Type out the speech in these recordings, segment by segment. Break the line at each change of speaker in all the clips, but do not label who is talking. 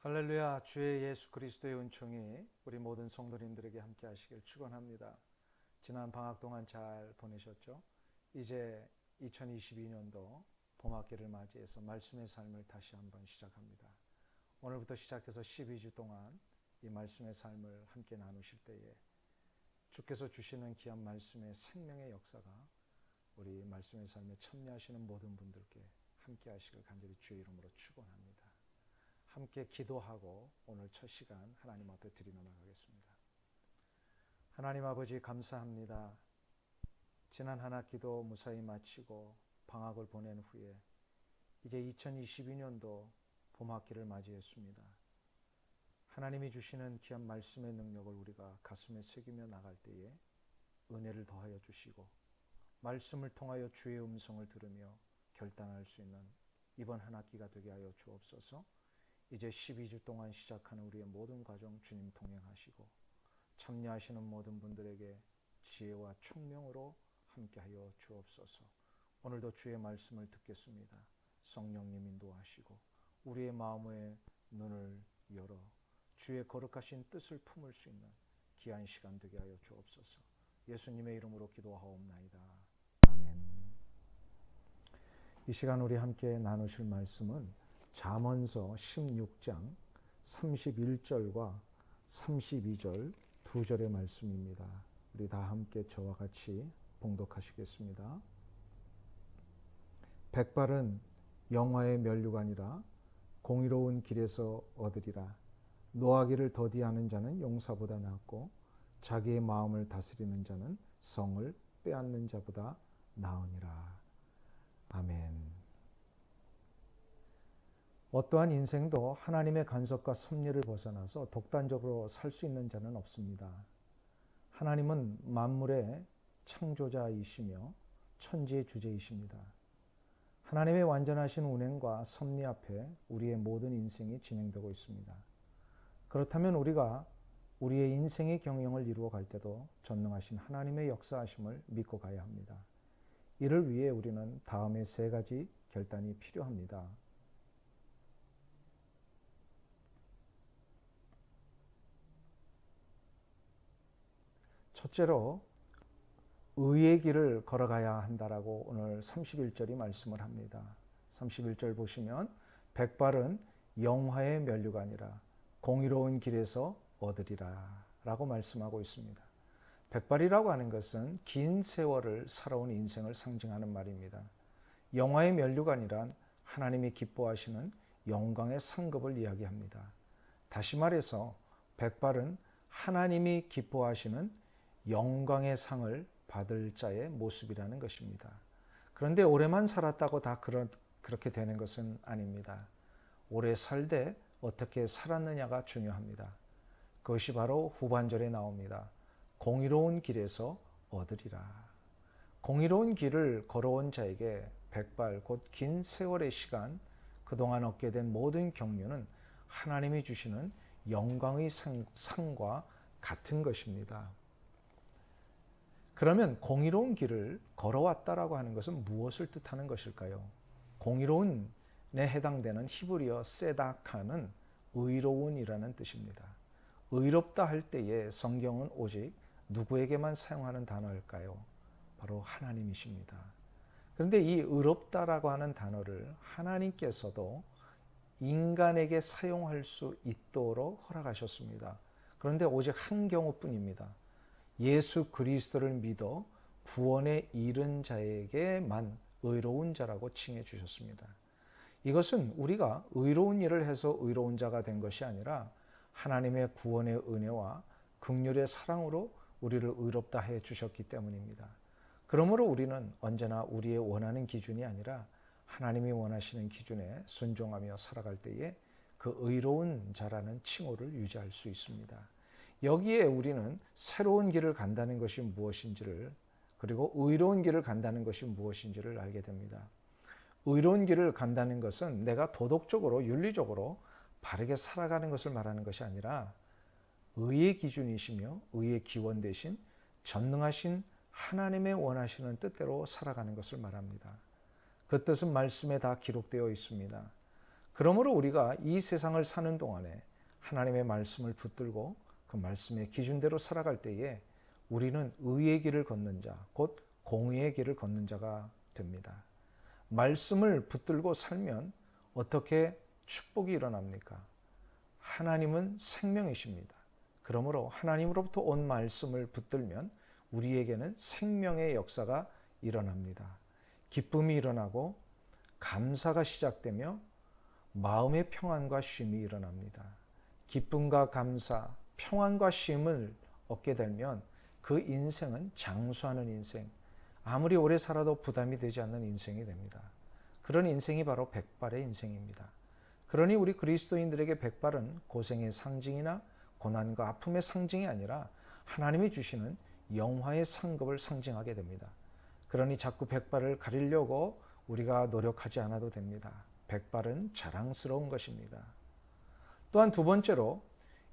할렐루야. 주의 예수 그리스도의 은총이 우리 모든 성도님들에게 함께 하시길 축원합니다. 지난 방학 동안 잘 보내셨죠? 이제 2022년도 봄학기를 맞이해서 말씀의 삶을 다시 한번 시작합니다. 오늘부터 시작해서 12주 동안 이 말씀의 삶을 함께 나누실 때에 주께서 주시는 귀한 말씀의 생명의 역사가 우리 말씀의 삶에 참여하시는 모든 분들께 함께 하시길 간절히 주의 이름으로 축원합니다. 함께 기도하고 오늘 첫 시간 하나님 앞에 드리며 나가겠습니다. 하나님 아버지 감사합니다. 지난 한 학기도 무사히 마치고 방학을 보낸 후에 이제 2022년도 봄학기를 맞이했습니다. 하나님이 주시는 귀한 말씀의 능력을 우리가 가슴에 새기며 나갈 때에 은혜를 더하여 주시고 말씀을 통하여 주의 음성을 들으며 결단할 수 있는 이번 한 학기가 되게 하여 주옵소서. 이제 12주 동안 시작하는 우리의 모든 과정 주님 동행하시고 참여하시는 모든 분들에게 지혜와 총명으로 함께하여 주옵소서. 오늘도 주의 말씀을 듣겠습니다. 성령님 인도하시고 우리의 마음의 눈을 열어 주의 거룩하신 뜻을 품을 수 있는 귀한 시간 되게 하여 주옵소서. 예수님의 이름으로 기도하옵나이다. 아멘. 이 시간 우리 함께 나누실 말씀은 잠언서 16장 31절과 32절 두 절의 말씀입니다. 우리 다 함께 저와 같이 봉독하시겠습니다. 백발은 영화의 면류관이라 공의로운 길에서 얻으리라. 노하기를 더디하는 자는 용사보다 낫고 자기의 마음을 다스리는 자는 성을 빼앗는 자보다 나으니라. 아멘. 어떠한 인생도 하나님의 간섭과 섭리를 벗어나서 독단적으로 살 수 있는 자는 없습니다. 하나님은 만물의 창조자이시며 천지의 주제이십니다. 하나님의 완전하신 운행과 섭리 앞에 우리의 모든 인생이 진행되고 있습니다. 그렇다면 우리가 우리의 인생의 경영을 이루어 갈 때도 전능하신 하나님의 역사하심을 믿고 가야 합니다. 이를 위해 우리는 다음의 세 가지 결단이 필요합니다. 첫째로 의의 길을 걸어가야 한다라고 오늘 31절이 말씀을 합니다. 31절 보시면 백발은 영화의 면류관이라 공의로운 길에서 얻으리라 라고 말씀하고 있습니다. 백발이라고 하는 것은 긴 세월을 살아온 인생을 상징하는 말입니다. 영화의 면류관이란 하나님이 기뻐하시는 영광의 상급을 이야기합니다. 다시 말해서 백발은 하나님이 기뻐하시는 영광의 상을 받을 자의 모습이라는 것입니다. 그런데 오래만 살았다고 다 그렇게 되는 것은 아닙니다. 오래 살되 어떻게 살았느냐가 중요합니다. 그것이 바로 후반절에 나옵니다. 공의로운 길에서 얻으리라. 공의로운 길을 걸어온 자에게 백발 곧 긴 세월의 시간 그동안 얻게 된 모든 경륜은 하나님이 주시는 영광의 상과 같은 것입니다. 그러면 공의로운 길을 걸어왔다라고 하는 것은 무엇을 뜻하는 것일까요? 공의로운에 해당되는 히브리어 세다카는 의로운이라는 뜻입니다. 의롭다 할 때에 성경은 오직 누구에게만 사용하는 단어일까요? 바로 하나님이십니다. 그런데 이 의롭다라고 하는 단어를 하나님께서도 인간에게 사용할 수 있도록 허락하셨습니다. 그런데 오직 한 경우뿐입니다. 예수 그리스도를 믿어 구원에 이른 자에게만 의로운 자라고 칭해 주셨습니다. 이것은 우리가 의로운 일을 해서 의로운 자가 된 것이 아니라 하나님의 구원의 은혜와 긍휼의 사랑으로 우리를 의롭다 해 주셨기 때문입니다. 그러므로 우리는 언제나 우리의 원하는 기준이 아니라 하나님이 원하시는 기준에 순종하며 살아갈 때에 그 의로운 자라는 칭호를 유지할 수 있습니다. 여기에 우리는 새로운 길을 간다는 것이 무엇인지를 그리고 의로운 길을 간다는 것이 무엇인지를 알게 됩니다. 의로운 길을 간다는 것은 내가 도덕적으로 윤리적으로 바르게 살아가는 것을 말하는 것이 아니라 의의 기준이시며 의의 기원 대신 전능하신 하나님의 원하시는 뜻대로 살아가는 것을 말합니다. 그 뜻은 말씀에 다 기록되어 있습니다. 그러므로 우리가 이 세상을 사는 동안에 하나님의 말씀을 붙들고 그 말씀의 기준대로 살아갈 때에 우리는 의의 길을 걷는 자, 곧 공의의 길을 걷는 자가 됩니다. 말씀을 붙들고 살면 어떻게 축복이 일어납니까? 하나님은 생명이십니다. 그러므로 하나님으로부터 온 말씀을 붙들면 우리에게는 생명의 역사가 일어납니다. 기쁨이 일어나고 감사가 시작되며 마음의 평안과 쉼이 일어납니다. 기쁨과 감사, 평안과 쉼을 얻게 되면 그 인생은 장수하는 인생, 아무리 오래 살아도 부담이 되지 않는 인생이 됩니다. 그런 인생이 바로 백발의 인생입니다. 그러니 우리 그리스도인들에게 백발은 고생의 상징이나 고난과 아픔의 상징이 아니라 하나님이 주시는 영화의 상급을 상징하게 됩니다. 그러니 자꾸 백발을 가리려고 우리가 노력하지 않아도 됩니다. 백발은 자랑스러운 것입니다. 또한 두 번째로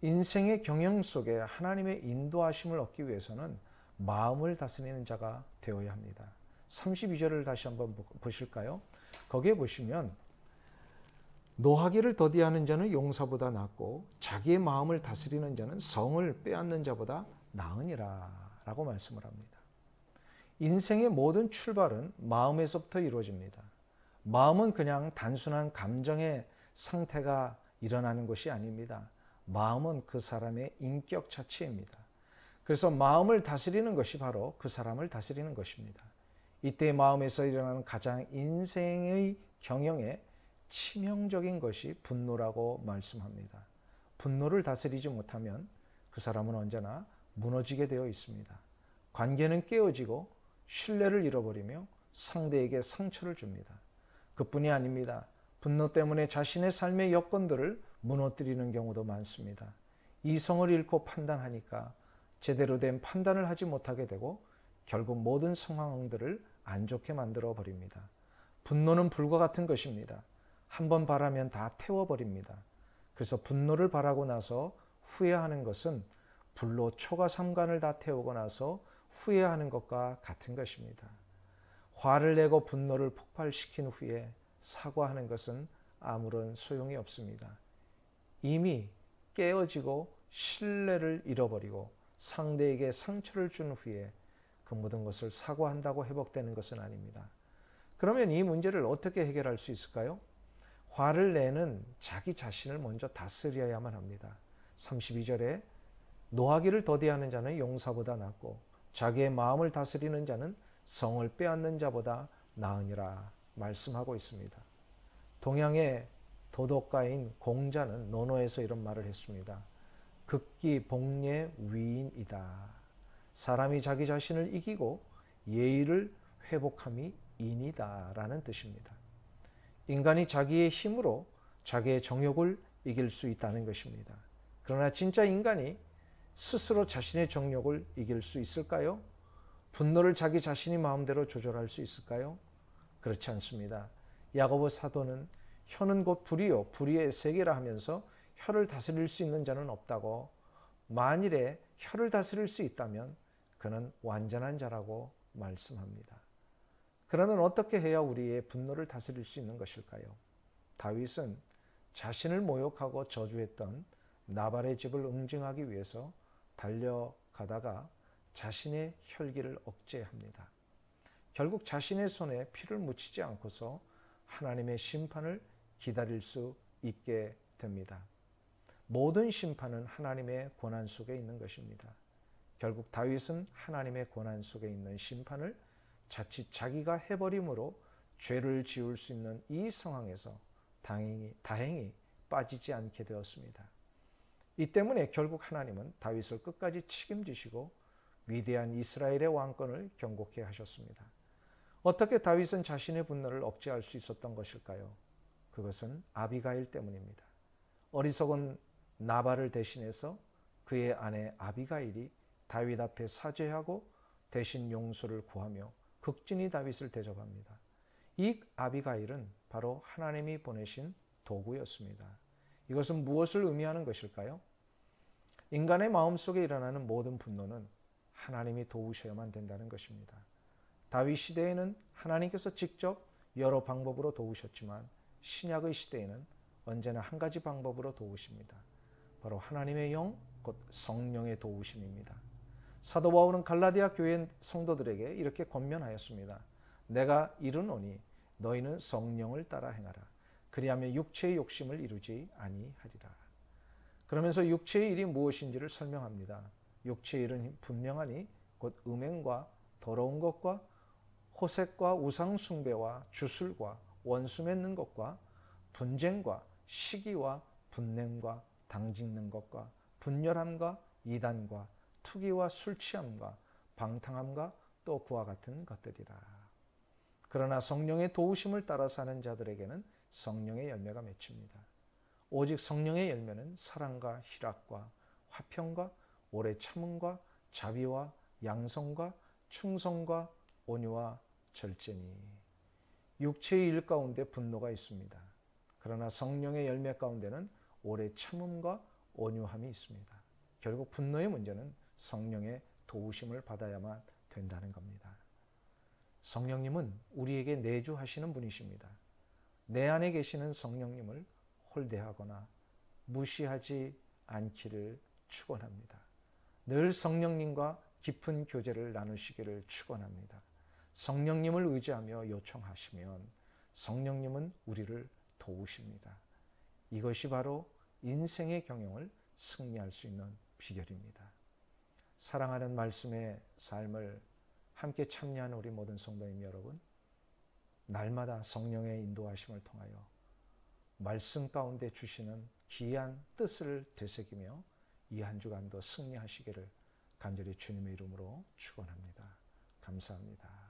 인생의 경영 속에 하나님의 인도하심을 얻기 위해서는 마음을 다스리는 자가 되어야 합니다. 32절을 다시 한번 보실까요? 거기에 보시면 노하기를 더디하는 자는 용사보다 낫고 자기의 마음을 다스리는 자는 성을 빼앗는 자보다 나으니라 라고 말씀을 합니다. 인생의 모든 출발은 마음에서부터 이루어집니다. 마음은 그냥 단순한 감정의 상태가 일어나는 것이 아닙니다. 마음은 그 사람의 인격 자체입니다. 그래서 마음을 다스리는 것이 바로 그 사람을 다스리는 것입니다. 이때 마음에서 일어나는 가장 인생의 경영에 치명적인 것이 분노라고 말씀합니다. 분노를 다스리지 못하면 그 사람은 언제나 무너지게 되어 있습니다. 관계는 깨어지고 신뢰를 잃어버리며 상대에게 상처를 줍니다. 그뿐이 아닙니다. 분노 때문에 자신의 삶의 여건들을 무너뜨리는 경우도 많습니다. 이성을 잃고 판단하니까 제대로 된 판단을 하지 못하게 되고 결국 모든 상황들을 안 좋게 만들어 버립니다. 분노는 불과 같은 것입니다. 한번 바라면 다 태워버립니다. 그래서 분노를 바라고 나서 후회하는 것은 불로 초가 삼간을 다 태우고 나서 후회하는 것과 같은 것입니다. 화를 내고 분노를 폭발시킨 후에 사과하는 것은 아무런 소용이 없습니다. 이미 깨어지고 신뢰를 잃어버리고 상대에게 상처를 준 후에 그 모든 것을 사과한다고 회복되는 것은 아닙니다. 그러면 이 문제를 어떻게 해결할 수 있을까요? 화를 내는 자기 자신을 먼저 다스려야만 합니다. 32절에 노하기를 더디하는 자는 용사보다 낫고 자기의 마음을 다스리는 자는 성을 빼앗는 자보다 나으니라 말씀하고 있습니다. 동양의 도덕가인 공자는 논어에서 이런 말을 했습니다. 극기 복례 위인이다. 사람이 자기 자신을 이기고 예의를 회복함이 인이다 라는 뜻입니다. 인간이 자기의 힘으로 자기의 정욕을 이길 수 있다는 것입니다. 그러나 진짜 인간이 스스로 자신의 정욕을 이길 수 있을까요? 분노를 자기 자신이 마음대로 조절할 수 있을까요? 그렇지 않습니다. 야고보 사도는 혀는 곧 불이요 불의의 세계라 하면서 혀를 다스릴 수 있는 자는 없다고, 만일에 혀를 다스릴 수 있다면 그는 완전한 자라고 말씀합니다. 그러면 어떻게 해야 우리의 분노를 다스릴 수 있는 것일까요? 다윗은 자신을 모욕하고 저주했던 나발의 집을 응징하기 위해서 달려가다가 자신의 혈기를 억제합니다. 결국 자신의 손에 피를 묻히지 않고서 하나님의 심판을 기다릴 수 있게 됩니다. 모든 심판은 하나님의 권한 속에 있는 것입니다. 결국 다윗은 하나님의 권한 속에 있는 심판을 자칫 자기가 해버림으로 죄를 지을 수 있는 이 상황에서 다행히 빠지지 않게 되었습니다. 이 때문에 결국 하나님은 다윗을 끝까지 책임지시고 위대한 이스라엘의 왕권을 경고케 하셨습니다. 어떻게 다윗은 자신의 분노를 억제할 수 있었던 것일까요? 그것은 아비가일 때문입니다. 어리석은 나발을 대신해서 그의 아내 아비가일이 다윗 앞에 사죄하고 대신 용서를 구하며 극진히 다윗을 대접합니다. 이 아비가일은 바로 하나님이 보내신 도구였습니다. 이것은 무엇을 의미하는 것일까요? 인간의 마음속에 일어나는 모든 분노는 하나님이 도우셔야만 된다는 것입니다. 다윗 시대에는 하나님께서 직접 여러 방법으로 도우셨지만 신약의 시대에는 언제나 한 가지 방법으로 도우십니다. 바로 하나님의 영, 곧 성령의 도우심입니다. 사도 바울은 갈라디아 교회 성도들에게 이렇게 권면하였습니다. 내가 이르노니 너희는 성령을 따라 행하라. 그리하면 육체의 욕심을 이루지 아니하리라. 그러면서 육체의 일이 무엇인지를 설명합니다. 육체의 일은 분명하니 곧 음행과 더러운 것과 호색과 우상숭배와 주술과 원수 맺는 것과 분쟁과 시기와 분냄과 당짓는 것과 분열함과 이단과 투기와 술취함과 방탕함과 또 그와 같은 것들이라. 그러나 성령의 도우심을 따라 사는 자들에게는 성령의 열매가 맺힙니다. 오직 성령의 열매는 사랑과 희락과 화평과 오래 참음과 자비와 양성과 충성과 온유와 절제니. 육체의 일 가운데 분노가 있습니다. 그러나 성령의 열매 가운데는 오래 참음과 온유함이 있습니다. 결국 분노의 문제는 성령의 도우심을 받아야만 된다는 겁니다. 성령님은 우리에게 내주하시는 분이십니다. 내 안에 계시는 성령님을 홀대하거나 무시하지 않기를 축원합니다. 늘 성령님과 깊은 교제를 나누시기를 축원합니다. 성령님을 의지하며 요청하시면 성령님은 우리를 도우십니다. 이것이 바로 인생의 경영을 승리할 수 있는 비결입니다. 사랑하는 말씀의 삶을 함께 참여하는 우리 모든 성도님 여러분, 날마다 성령의 인도하심을 통하여 말씀 가운데 주시는 귀한 뜻을 되새기며 이 한 주간도 승리하시기를 간절히 주님의 이름으로 축원합니다. 감사합니다.